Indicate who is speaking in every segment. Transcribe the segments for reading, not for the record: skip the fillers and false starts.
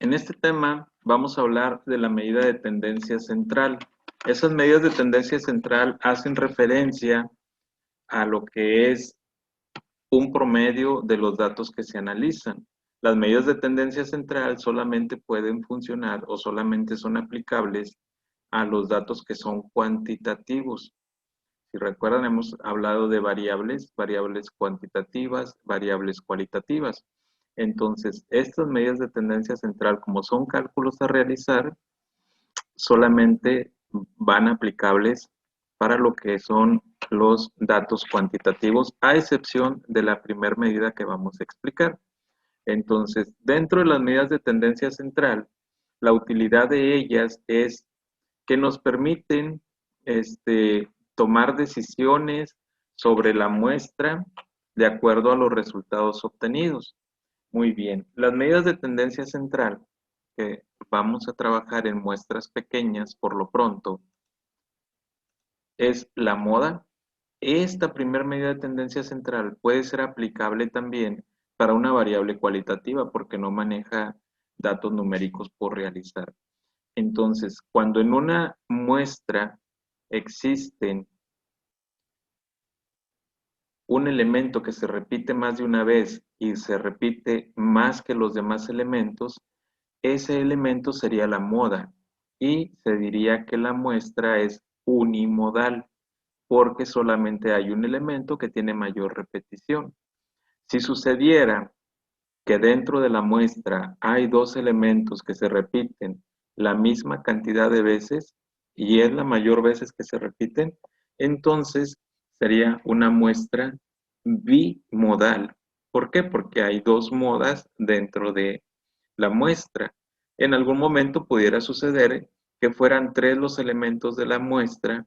Speaker 1: En este tema vamos a hablar de la medida de tendencia central. Esas medidas de tendencia central hacen referencia a lo que es un promedio de los datos que se analizan. Las medidas de tendencia central solamente pueden funcionar o solamente son aplicables a los datos que son cuantitativos. Si recuerdan, hemos hablado de variables cuantitativas, variables cualitativas. Entonces, estas medidas de tendencia central, como son cálculos a realizar, solamente van aplicables para lo que son los datos cuantitativos, a excepción de la primera medida que vamos a explicar. Entonces, dentro de las medidas de tendencia central, la utilidad de ellas es que nos permiten tomar decisiones sobre la muestra de acuerdo a los resultados obtenidos. Muy bien, las medidas de tendencia central, que vamos a trabajar en muestras pequeñas por lo pronto, es la moda. Esta primera medida de tendencia central puede ser aplicable también para una variable cualitativa porque no maneja datos numéricos por realizar. Entonces, cuando en una muestra existen un elemento que se repite más de una vez y se repite más que los demás elementos, ese elemento sería la moda y se diría que la muestra es unimodal porque solamente hay un elemento que tiene mayor repetición. Si sucediera que dentro de la muestra hay dos elementos que se repiten la misma cantidad de veces y es la mayor veces que se repiten, entonces sería una muestra bimodal. ¿Por qué? Porque hay dos modas dentro de la muestra. En algún momento pudiera suceder que fueran tres los elementos de la muestra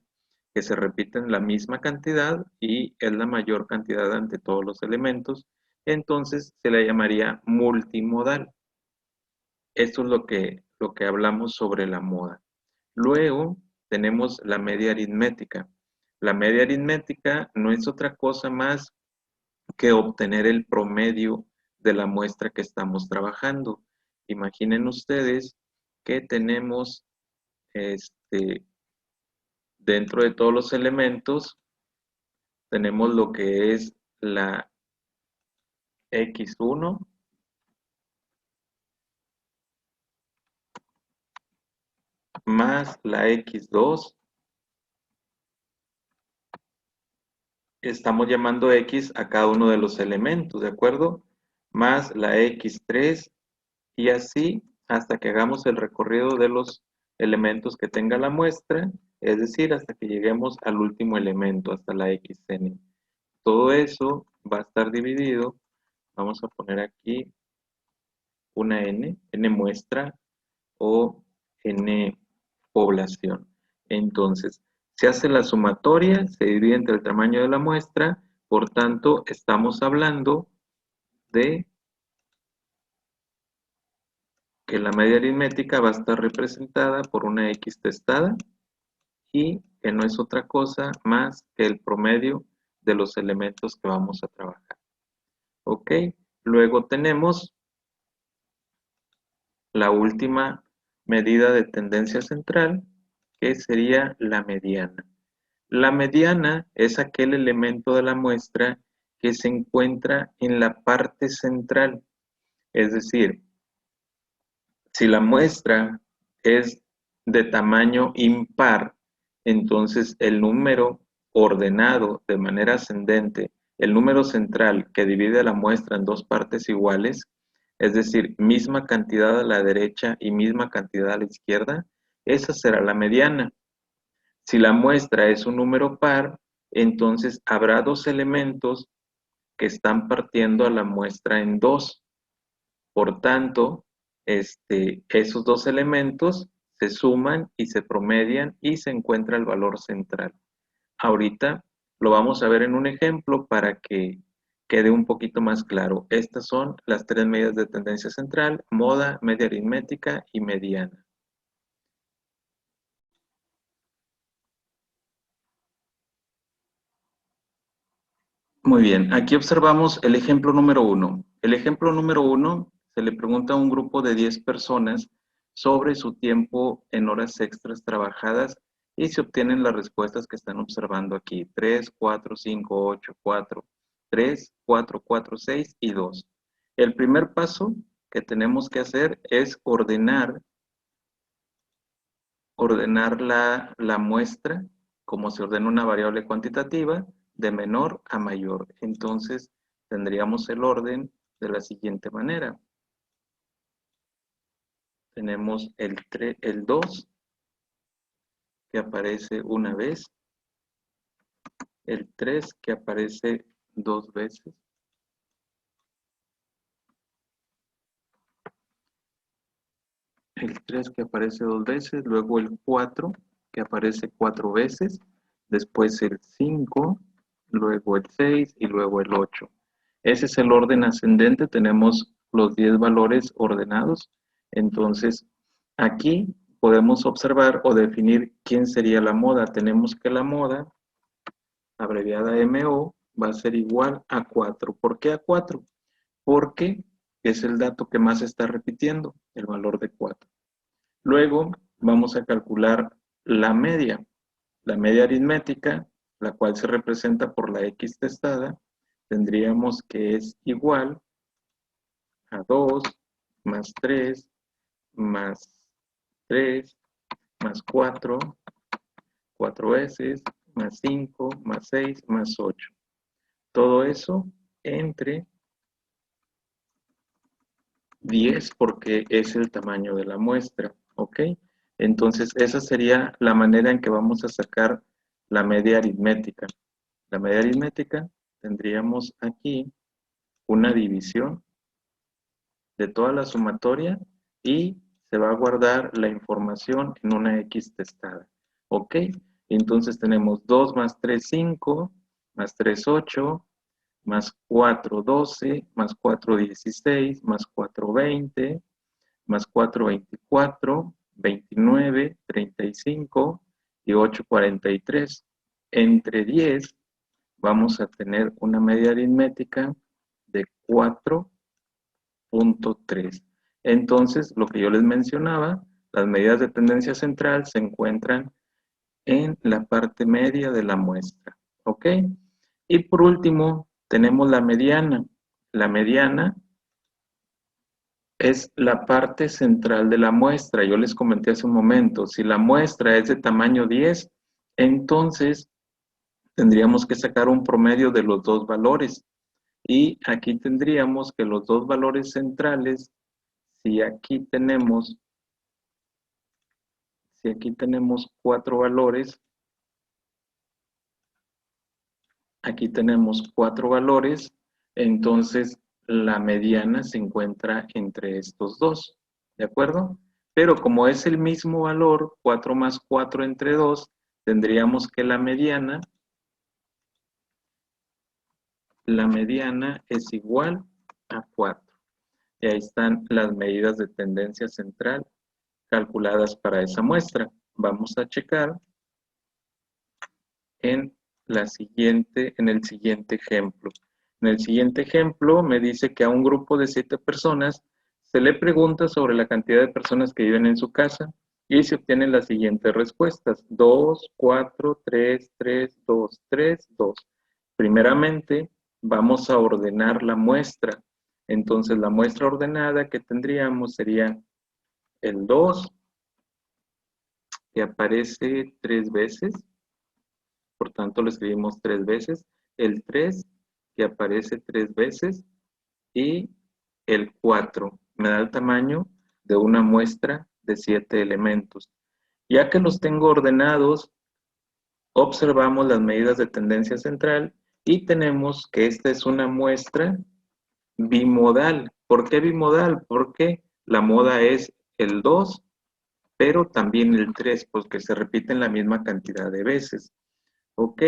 Speaker 1: que se repiten la misma cantidad y es la mayor cantidad ante todos los elementos, entonces se le llamaría multimodal. Esto es lo que hablamos sobre la moda. Luego tenemos la media aritmética. La media aritmética no es otra cosa más que obtener el promedio de la muestra que estamos trabajando. Imaginen ustedes que tenemos dentro de todos los elementos, tenemos lo que es la X1 más la X2. Estamos llamando X a cada uno de los elementos, ¿de acuerdo? Más la X3 y así hasta que hagamos el recorrido de los elementos que tenga la muestra, es decir, hasta que lleguemos al último elemento, hasta la XN. Todo eso va a estar dividido, vamos a poner aquí una N muestra o N población. Entonces, se hace la sumatoria, se divide entre el tamaño de la muestra, por tanto, estamos hablando de que la media aritmética va a estar representada por una X testada y que no es otra cosa más que el promedio de los elementos que vamos a trabajar. ¿Ok? Luego tenemos la última medida de tendencia central, que sería la mediana. La mediana es aquel elemento de la muestra que se encuentra en la parte central. Es decir, si la muestra es de tamaño impar, entonces el número ordenado de manera ascendente, el número central que divide la muestra en dos partes iguales, es decir, misma cantidad a la derecha y misma cantidad a la izquierda, esa será la mediana. Si la muestra es un número par, entonces habrá dos elementos que están partiendo a la muestra en dos. Por tanto, esos dos elementos se suman y se promedian y se encuentra el valor central. Ahorita lo vamos a ver en un ejemplo para que quede un poquito más claro. Estas son las tres medidas de tendencia central: moda, media aritmética y mediana. Muy bien, aquí observamos el ejemplo número 1. El ejemplo número 1 Se le pregunta a un grupo de 10 personas sobre su tiempo en horas extras trabajadas y se obtienen las respuestas que están observando aquí. 3, 4, 5, 8, 4, 3, 4, 4, 6 y 2. El primer paso que tenemos que hacer es ordenar la muestra como se ordena una variable cuantitativa de menor a mayor. Entonces tendríamos el orden de la siguiente manera. Tenemos el 2 que aparece una vez, el 3 que aparece 2 veces, el 3 que aparece 2 veces, luego el 4 que aparece 4 veces, después el 5, luego el 6 y luego el 8. Ese es el orden ascendente, tenemos los 10 valores ordenados. Entonces, aquí podemos observar o definir quién sería la moda. Tenemos que la moda, abreviada MO, va a ser igual a 4. ¿Por qué a 4? Porque es el dato que más se está repitiendo, el valor de 4. Luego vamos a calcular la media aritmética, la cual se representa por la X testada. Tendríamos que es igual a 2 más 3 más 3 más 4, 4 veces, más 5, más 6, más 8. Todo eso entre 10 porque es el tamaño de la muestra, ¿ok? Entonces esa sería la manera en que vamos a sacar la media aritmética. La media aritmética tendríamos aquí una división de toda la sumatoria y se va a guardar la información en una X testada. ¿Ok? Entonces tenemos 2 más 3, 5, más 3, 8, más 4, 12, más 4, 16, más 4, 20, más 4, 24, 29, 35 y 8, 43. Entre 10 vamos a tener una media aritmética de 4.3. Entonces, lo que yo les mencionaba, las medidas de tendencia central se encuentran en la parte media de la muestra. ¿Ok? Y por último, tenemos la mediana. La mediana es la parte central de la muestra. Yo les comenté hace un momento, si la muestra es de tamaño 10, entonces tendríamos que sacar un promedio de los dos valores. Y aquí tendríamos que los dos valores centrales, si aquí tenemos 4 valores, aquí tenemos 4 valores, entonces la mediana se encuentra entre estos dos, ¿de acuerdo? Pero como es el mismo valor, 4 más 4 entre 2, tendríamos que la mediana es igual a 4. Y ahí están las medidas de tendencia central calculadas para esa muestra. Vamos a checar en el siguiente ejemplo. En el siguiente ejemplo me dice que a un grupo de 7 personas se le pregunta sobre la cantidad de personas que viven en su casa y se obtienen las siguientes respuestas: 2, 4, 3, 3, 2, 3, 2. Primeramente, vamos a ordenar la muestra. Entonces, la muestra ordenada que tendríamos sería el 2, que aparece 3 veces, por tanto lo escribimos 3 veces, el 3 que aparece 3 veces y el 4 me da el tamaño de una muestra de 7 elementos. Ya que los tengo ordenados, observamos las medidas de tendencia central y tenemos que esta es una muestra bimodal. ¿Por qué bimodal? Porque la moda es el 2, pero también el 3, porque se repiten la misma cantidad de veces. ¿Ok?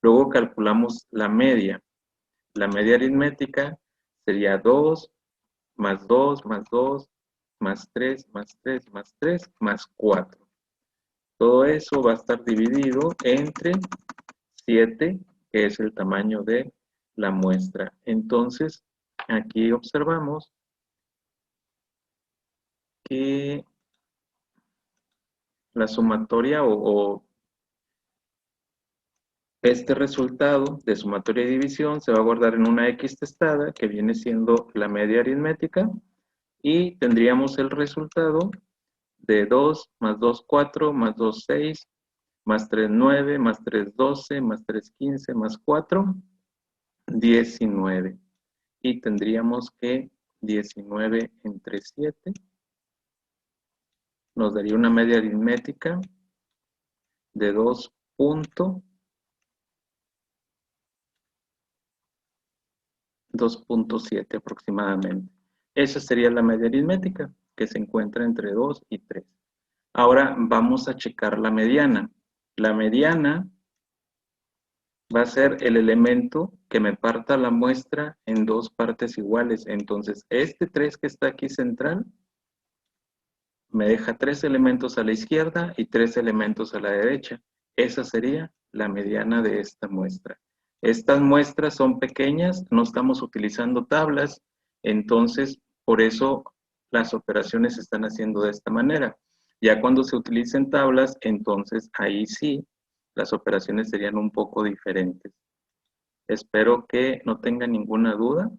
Speaker 1: Luego calculamos la media. La media aritmética sería 2, más 2, más 2, más 3, más 3, más 3, más 4. Todo eso va a estar dividido entre 7, que es el tamaño de la muestra. Entonces, aquí observamos que la sumatoria o este resultado de sumatoria y división se va a guardar en una X testada que viene siendo la media aritmética y tendríamos el resultado de 2 más 2, 4, más 2, 6, más 3, 9, más 3, 12, más 3, 15, más 4, 19. Y tendríamos que 19 entre 7 nos daría una media aritmética de 2.7 aproximadamente. Esa sería la media aritmética que se encuentra entre 2 y 3. Ahora vamos a checar la mediana. La mediana va a ser el elemento que me parta la muestra en dos partes iguales. Entonces, este 3 que está aquí central me deja 3 elementos a la izquierda y 3 elementos a la derecha. Esa sería la mediana de esta muestra. Estas muestras son pequeñas, no estamos utilizando tablas, entonces por eso las operaciones se están haciendo de esta manera. Ya cuando se utilicen tablas, entonces ahí sí, las operaciones serían un poco diferentes. Espero que no tengan ninguna duda.